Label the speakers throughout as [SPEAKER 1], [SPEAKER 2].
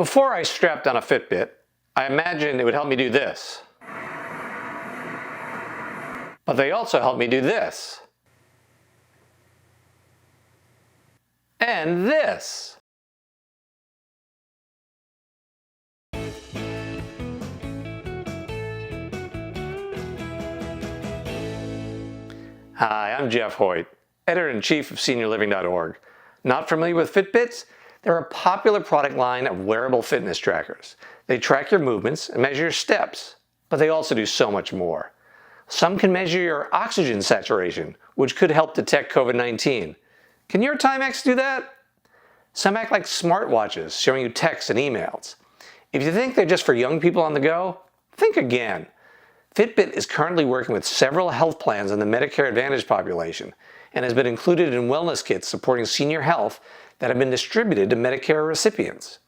[SPEAKER 1] Before I strapped on a Fitbit, I imagined it would help me do this. But they also help me do this. And this. Hi, I'm Jeff Hoyt, Editor-in-Chief of SeniorLiving.Org. Not familiar with Fitbits? They're a popular product line of wearable fitness trackers. They track your movements and measure your steps, but they also do so much more. Some can measure your oxygen saturation, which could help detect COVID-19. Can your Timex do that? Some act like smartwatches, showing you texts and emails. If you think they're just for young people on the go, think again. Fitbit is currently working with several health plans in the Medicare Advantage population and has been included in wellness kits supporting senior health that have been distributed to Medicare recipients.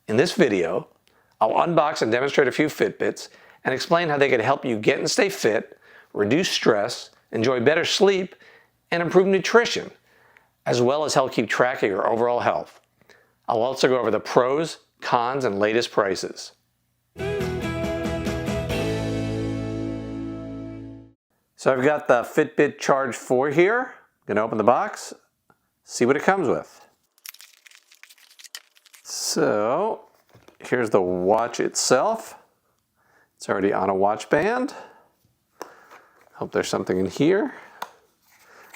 [SPEAKER 1] In this video, I'll unbox and demonstrate a few Fitbits and explain how they can help you get and stay fit, reduce stress, enjoy better sleep, and improve nutrition, as well as help keep track of your overall health. I'll also go over the pros, cons, and latest prices. So I've got the Fitbit Charge 4 here. I'm going to open the box, see what it comes with. So here's the watch itself. It's already on a watch band. Hope there's something in here.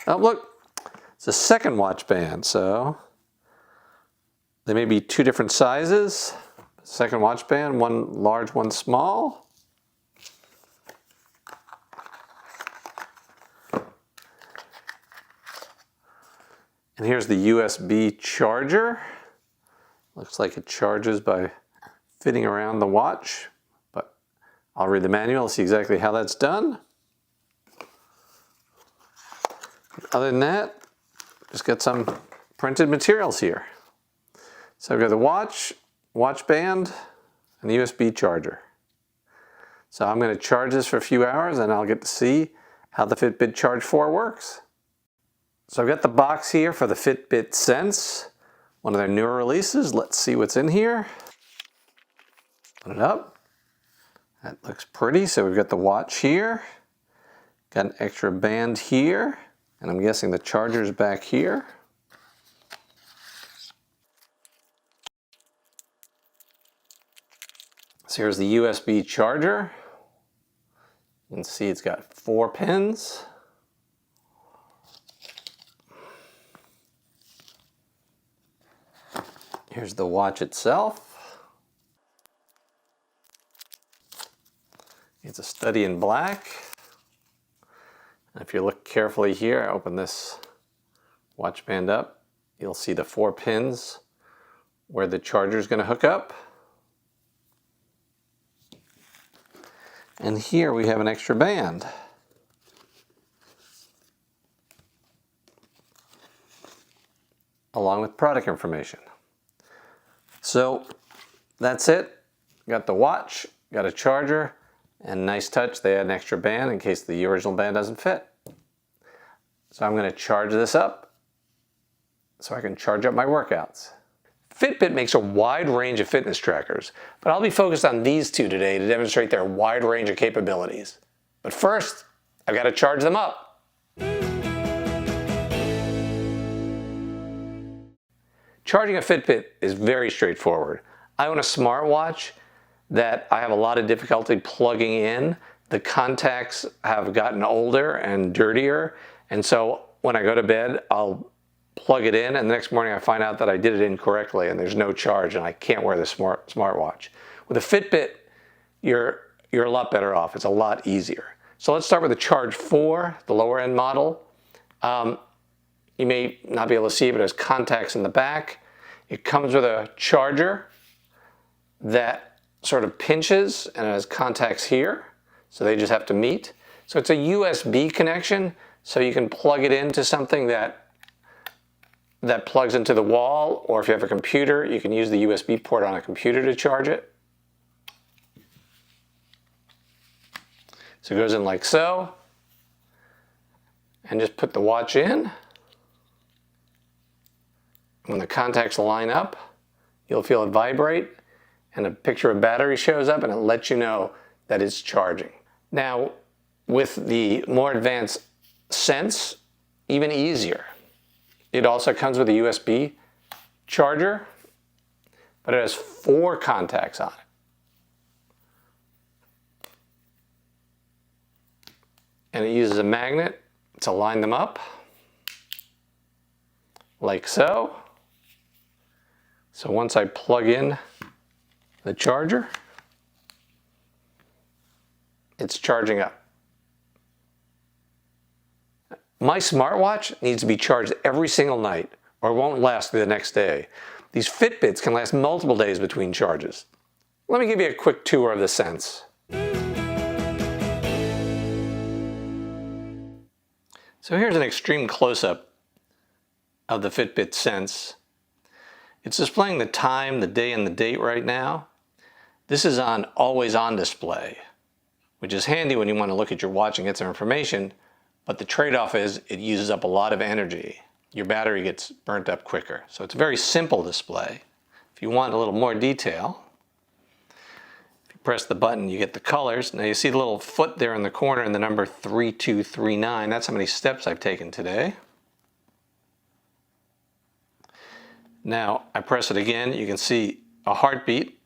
[SPEAKER 1] Oh, look, it's a second watch band. So they may be two different sizes. Second watch band, one large, one small. And here's the USB charger. Looks like it charges by fitting around the watch, but I'll read the manual and see exactly how that's done. Other than that, just got some printed materials here. So I've got the watch band, and the USB charger. So I'm going to charge this for a few hours and I'll get to see how the Fitbit Charge 4 works. So I've got the box here for the Fitbit Sense, one of their newer releases. Let's see what's in here. Put it up. That looks pretty. So we've got the watch here, got an extra band here, and I'm guessing the charger's back here. So here's the USB charger. You can see it's got 4 pins. Here's the watch itself. It's a study in black. And if you look carefully here, I open this watch band up, you'll see the 4 pins where the charger is going to hook up. And here we have an extra band. Along with product information. So that's it. Got the watch, got a charger, and nice touch, they add an extra band in case the original band doesn't fit. So I'm going to charge this up so I can charge up my workouts. Fitbit makes a wide range of fitness trackers, but I'll be focused on these two today to demonstrate their wide range of capabilities. But first, I've got to charge them up. Charging a Fitbit is very straightforward. I own a smartwatch that I have a lot of difficulty plugging in. The contacts have gotten older and dirtier, and so when I go to bed, I'll plug it in, and the next morning I find out that I did it incorrectly and there's no charge and I can't wear the smartwatch. With a Fitbit, you're a lot better off. It's a lot easier. So let's start with the Charge 4, the lower end model. You may not be able to see it, but there's contacts in the back. It comes with a charger that sort of pinches and it has contacts here. So they just have to meet. So it's a USB connection, so you can plug it into something that plugs into the wall, or if you have a computer, you can use the USB port on a computer to charge it. So it goes in like so, and just put the watch in. When the contacts line up, you'll feel it vibrate, and a picture of battery shows up and it lets you know that it's charging. Now, with the more advanced Sense, even easier. It also comes with a USB charger, but it has 4 contacts on it. And it uses a magnet to line them up, like so. So once I plug in the charger, it's charging up. My smartwatch needs to be charged every single night or it won't last through the next day. These Fitbits can last multiple days between charges. Let me give you a quick tour of the Sense. So here's an extreme close-up of the Fitbit Sense. It's displaying the time, the day, and the date right now. This is on always on display, which is handy when you want to look at your watch and get some information, but the trade-off is it uses up a lot of energy. Your battery gets burnt up quicker. So it's a very simple display. If you want a little more detail, if you press the button, you get the colors. Now you see the little foot there in the corner and the number 3239. That's how many steps I've taken today. Now I press it again, you can see a heartbeat.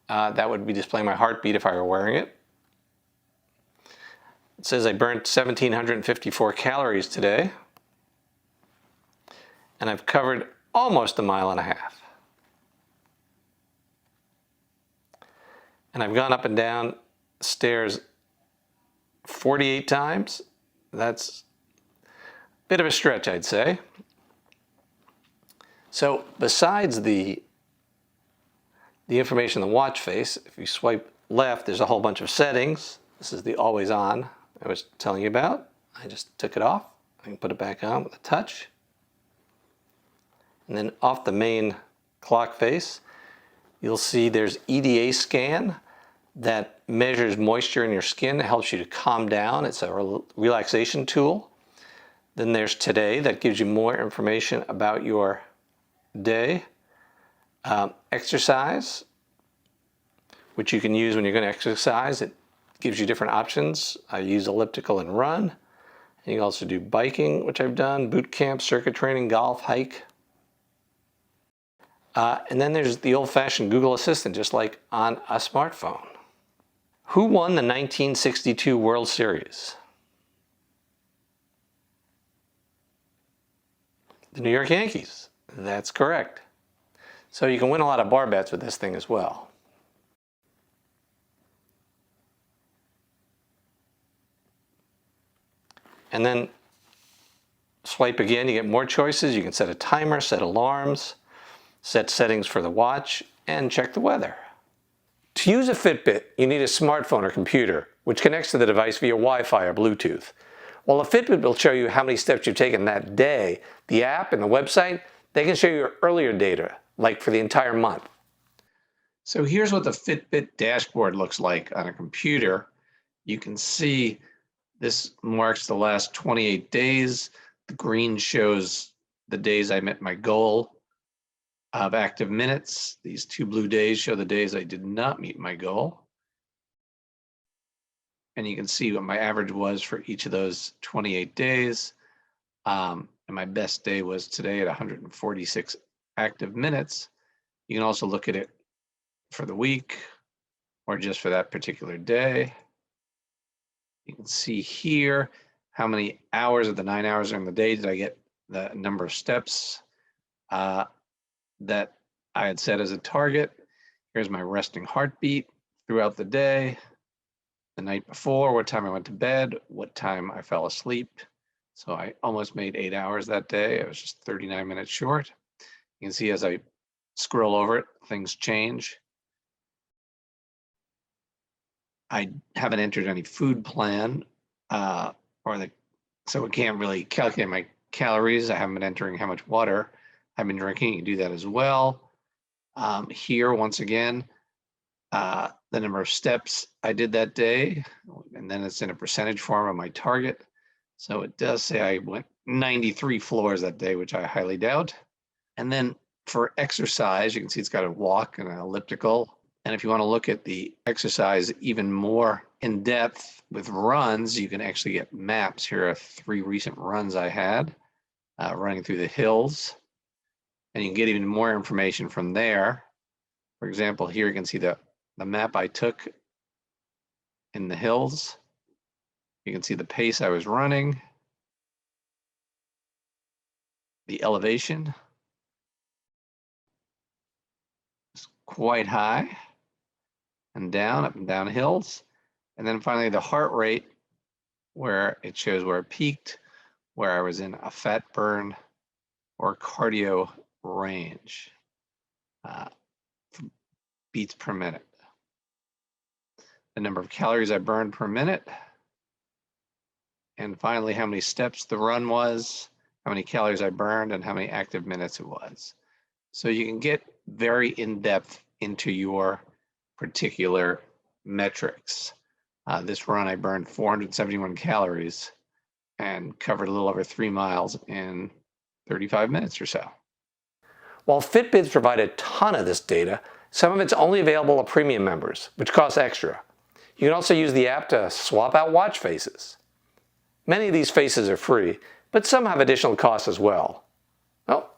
[SPEAKER 1] That would be displaying my heartbeat if I were wearing it. It says I burnt 1,754 calories today. And I've covered almost 1.5 miles. And I've gone up and down stairs 48 times. That's a bit of a stretch, I'd say. So besides the information on the watch face, if you swipe left, there's a whole bunch of settings. This is the always on I was telling you about. I just took it off. I can put it back on with a touch. And then off the main clock face, you'll see there's EDA scan that measures moisture in your skin. It helps you to calm down. It's a relaxation tool. Then there's today that gives you more information about your day. Exercise, which you can use when you're going to exercise. It gives you different options. I use elliptical and run. And you can also do biking, which I've done, boot camp, circuit training, golf, hike. And then there's the old-fashioned Google Assistant, just like on a smartphone. Who won the 1962 World Series? The New York Yankees. That's correct. So you can win a lot of bar bets with this thing as well. And then swipe again, you get more choices. You can set a timer, set alarms, set settings for the watch, and check the weather. To use a Fitbit, you need a smartphone or computer, which connects to the device via Wi-Fi or Bluetooth. While a Fitbit will show you how many steps you've taken that day, the app and the website, they can show you your earlier data, like for the entire month. So here's what the Fitbit dashboard looks like on a computer. You can see this marks the last 28 days. The green shows the days I met my goal of active minutes. These 2 blue days show the days I did not meet my goal. And you can see what my average was for each of those 28 days. And my best day was today at 146 active minutes. You can also look at it for the week or just for that particular day. You can see here how many hours of the 9 hours during the day did I get the number of steps that I had set as a target. Here's my resting heartbeat throughout the day, the night before, what time I went to bed, what time I fell asleep. So I almost made 8 hours that day. I was just 39 minutes short. You can see as I scroll over it, things change. I haven't entered any food plan, so it can't really calculate my calories. I haven't been entering how much water I've been drinking. You can do that as well. Here, once again, the number of steps I did that day, and then it's in a percentage form of my target. So it does say I went 93 floors that day, which I highly doubt. And then for exercise, you can see it's got a walk and an elliptical.
[SPEAKER 2] And if you want to look at the exercise even more in depth with runs, you can actually get maps. Here are 3 recent runs I had running through the hills. And you can get even more information from there. For example, here you can see the map I took in the hills. You can see the pace I was running, the elevation. It's quite high and down, up and down hills. And then finally the heart rate, where it shows where it peaked, where I was in a fat burn or cardio range, beats per minute. The number of calories I burned per minute, and finally how many steps the run was, how many calories I burned, and how many active minutes it was. So you can get very in-depth into your particular metrics. This run I burned 471 calories and covered a little over 3 miles in 35 minutes or so.
[SPEAKER 1] While Fitbits provide a ton of this data, some of it's only available to premium members, which costs extra. You can also use the app to swap out watch faces. Many of these faces are free, but some have additional costs as well. Well,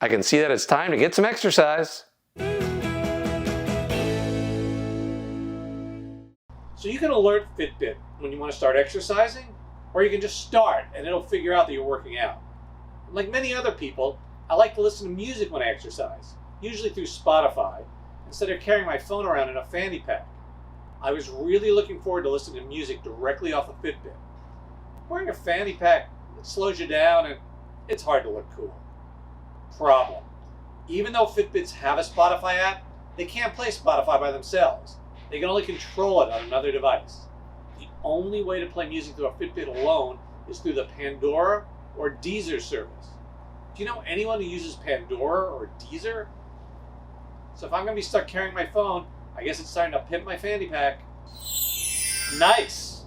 [SPEAKER 1] I can see that it's time to get some exercise.
[SPEAKER 3] So you can alert Fitbit when you want to start exercising, or you can just start and it'll figure out that you're working out. Like many other people, I like to listen to music when I exercise, usually through Spotify, instead of carrying my phone around in a fanny pack. I was really looking forward to listening to music directly off of Fitbit. Wearing a fanny pack, it slows you down and it's hard to look cool. Problem: even though Fitbits have a Spotify app, they can't play Spotify by themselves. They can only control it on another device. The only way to play music through a Fitbit alone is through the Pandora or Deezer service. Do you know anyone who uses Pandora or Deezer? So if I'm going to be stuck carrying my phone, I guess it's time to pimp my fanny pack. Nice!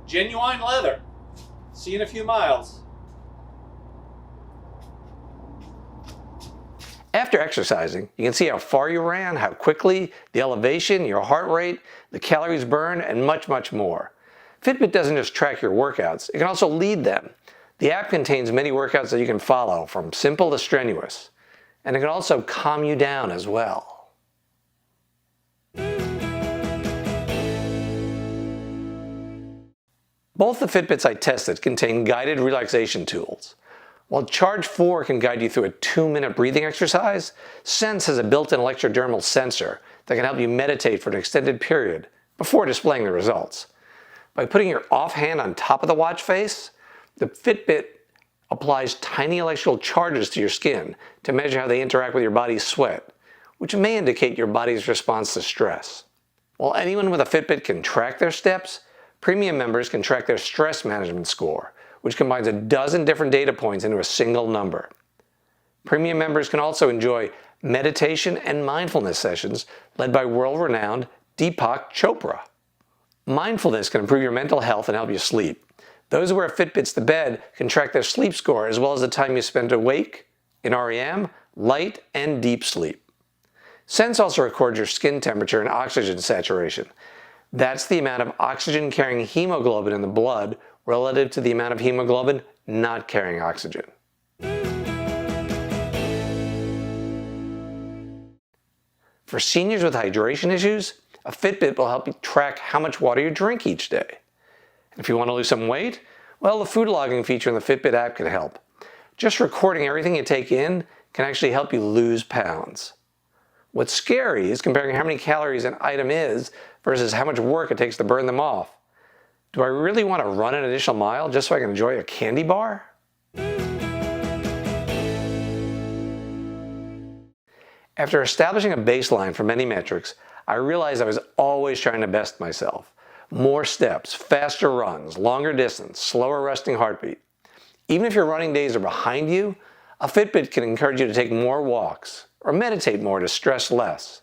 [SPEAKER 3] Genuine leather. See you in a few miles.
[SPEAKER 1] After exercising, you can see how far you ran, how quickly, the elevation, your heart rate, the calories burned, and much, much more. Fitbit doesn't just track your workouts, it can also lead them. The app contains many workouts that you can follow, from simple to strenuous. And it can also calm you down as well. Both the Fitbits I tested contain guided relaxation tools. While Charge 4 can guide you through a 2-minute breathing exercise, Sense has a built-in electrodermal sensor that can help you meditate for an extended period before displaying the results. By putting your off hand on top of the watch face, the Fitbit applies tiny electrical charges to your skin to measure how they interact with your body's sweat, which may indicate your body's response to stress. While anyone with a Fitbit can track their steps, premium members can track their stress management score, which combines a dozen different data points into a single number. Premium members can also enjoy meditation and mindfulness sessions led by world-renowned Deepak Chopra. Mindfulness can improve your mental health and help you sleep. Those who wear Fitbits to bed can track their sleep score as well as the time you spend awake, in REM, light, and deep sleep. Sense also records your skin temperature and oxygen saturation. That's the amount of oxygen-carrying hemoglobin in the blood relative to the amount of hemoglobin not carrying oxygen. For seniors with hydration issues, a Fitbit will help you track how much water you drink each day. And if you want to lose some weight, well, the food logging feature in the Fitbit app can help. Just recording everything you take in can actually help you lose pounds. What's scary is comparing how many calories an item is versus how much work it takes to burn them off. Do I really want to run an additional mile just so I can enjoy a candy bar? After establishing a baseline for many metrics, I realized I was always trying to best myself. More steps, faster runs, longer distance, slower resting heartbeat. Even if your running days are behind you, a Fitbit can encourage you to take more walks or meditate more to stress less.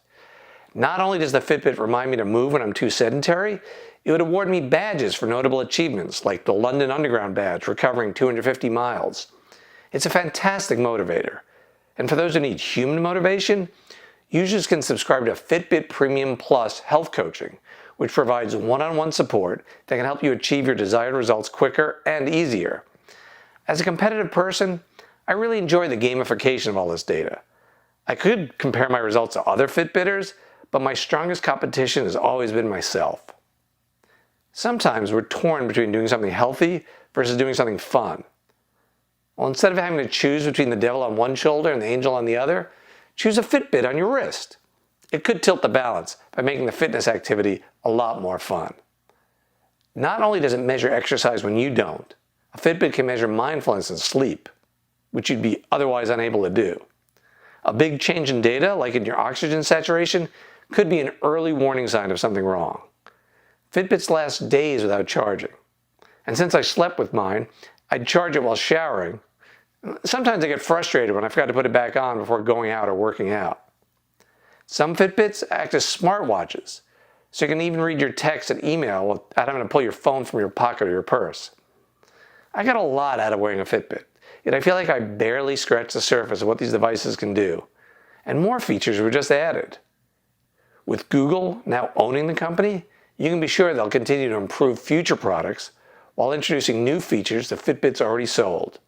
[SPEAKER 1] Not only does the Fitbit remind me to move when I'm too sedentary, it would award me badges for notable achievements like the London Underground badge for covering 250 miles. It's a fantastic motivator. And for those who need human motivation, users can subscribe to Fitbit Premium Plus Health Coaching, which provides one-on-one support that can help you achieve your desired results quicker and easier. As a competitive person, I really enjoy the gamification of all this data. I could compare my results to other Fitbitters, but my strongest competition has always been myself. Sometimes we're torn between doing something healthy versus doing something fun. Well, instead of having to choose between the devil on one shoulder and the angel on the other, choose a Fitbit on your wrist. It could tilt the balance by making the fitness activity a lot more fun. Not only does it measure exercise when you don't, a Fitbit can measure mindfulness and sleep, which you'd be otherwise unable to do. A big change in data, like in your oxygen saturation, could be an early warning sign of something wrong. Fitbits last days without charging. And since I slept with mine, I'd charge it while showering. Sometimes I get frustrated when I forgot to put it back on before going out or working out. Some Fitbits act as smartwatches, so you can even read your text and email without having to pull your phone from your pocket or your purse. I got a lot out of wearing a Fitbit, yet I feel like I barely scratched the surface of what these devices can do, and more features were just added. With Google now owning the company, you can be sure they'll continue to improve future products while introducing new features that Fitbits already sold.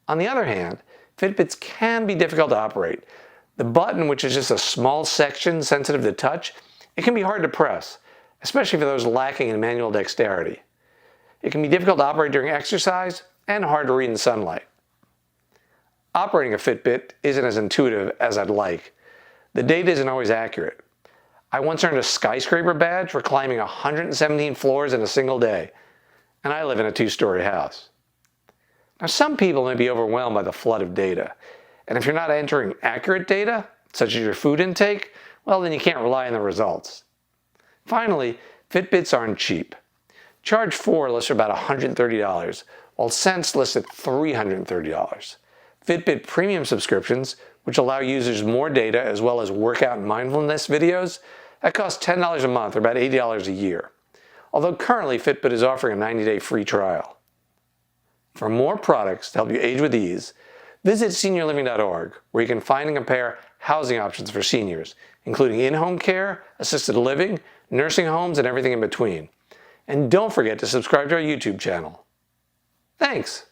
[SPEAKER 1] On the other hand, Fitbits can be difficult to operate. The button, which is just a small section sensitive to touch, it can be hard to press, especially for those lacking in manual dexterity. It can be difficult to operate during exercise and hard to read in sunlight. Operating a Fitbit isn't as intuitive as I'd like. The data isn't always accurate. I once earned a skyscraper badge for climbing 117 floors in a single day, and I live in a 2-story house. Now, some people may be overwhelmed by the flood of data, and if you're not entering accurate data, such as your food intake, well, then you can't rely on the results. Finally, Fitbits aren't cheap. Charge 4 lists for about $130, while Sense lists at $330. Fitbit Premium subscriptions, which allow users more data as well as workout and mindfulness videos, that cost $10 a month or about $80 a year. Although currently Fitbit is offering a 90-day free trial. For more products to help you age with ease, visit SeniorLiving.Org, where you can find and compare housing options for seniors, including in-home care, assisted living, nursing homes, and everything in between. And don't forget to subscribe to our YouTube channel. Thanks!